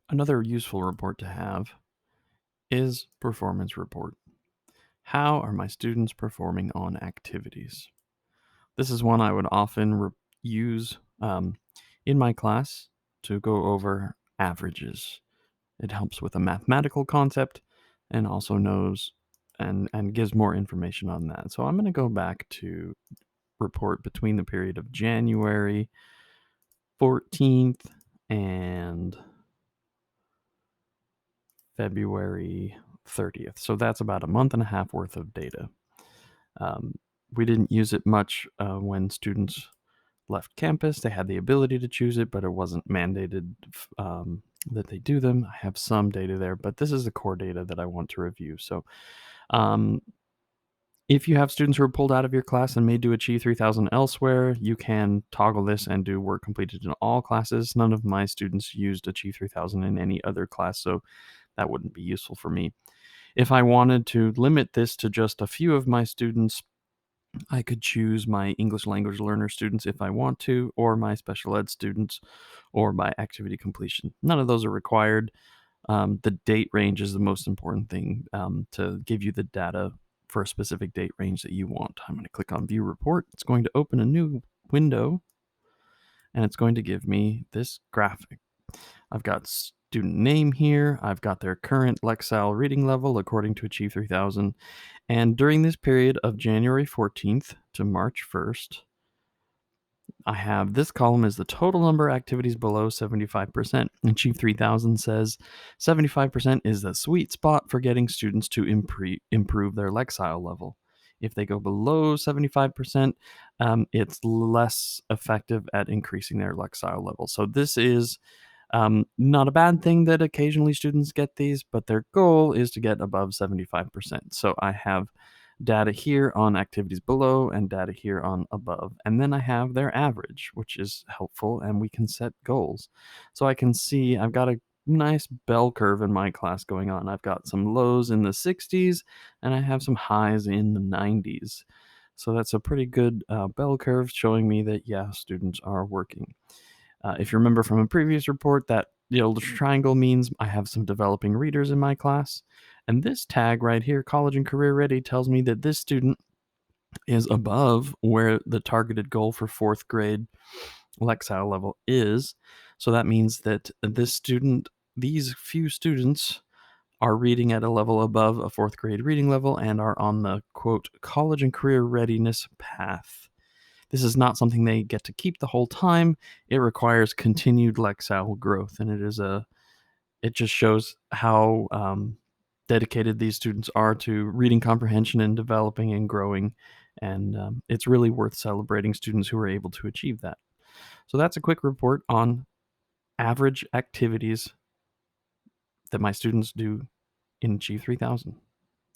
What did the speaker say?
Another useful report to have is performance report. How are my students performing on activities? This is one I would often use in my class to go over averages. It helps with a mathematical concept and also knows and gives more information on that. So I'm going to go back to report between the period of January 14th and February 30th. So that's about a month and a half worth of data. Um, we didn't use it much when students left campus. They had the ability to choose it, but it wasn't mandated that they do them. I have some data there, but this is the core data that I want to review. So um, if you have students who are pulled out of your class and may do Achieve 3000 elsewhere, you can toggle this and do work completed in all classes. None of my students used Achieve 3000 in any other class, so that wouldn't be useful for me. If I wanted to limit this to just a few of my students, I could choose my English language learner students if I want to, or my special ed students, or by activity completion. None of those are required. The date range is the most important thing to give you the data for a specific date range that you want. I'm going to click on View Report. It's going to open a new window, and it's going to give me this graphic. I've got student name here. I've got their current Lexile reading level according to Achieve 3000. And during this period of January 14th to March 1st, I have this column is the total number of activities below 75%. Achieve 3000 says 75% is the sweet spot for getting students to improve their Lexile level. If they go below 75%, it's less effective at increasing their Lexile level. So this is not a bad thing that occasionally students get these, but their goal is to get above 75%. So I have data here on activities below and data here on above. And then I have their average, which is helpful, and we can set goals. So I can see I've got a nice bell curve in my class going on. I've got some lows in the 60s and I have some highs in the 90s. So that's a pretty good bell curve showing me that, yeah, students are working. If you remember from a previous report, that the triangle means I have some developing readers in my class. And this tag right here, college and career ready, tells me that this student is above where the targeted goal for fourth grade Lexile level is. So that means that these few students are reading at a level above a fourth grade reading level and are on the quote college and career readiness path. This is not something they get to keep the whole time. It requires continued Lexile growth, and it just shows how dedicated these students are to reading comprehension and developing and growing. And it's really worth celebrating students who are able to achieve that. So that's a quick report on average activities that my students do in Achieve 3000.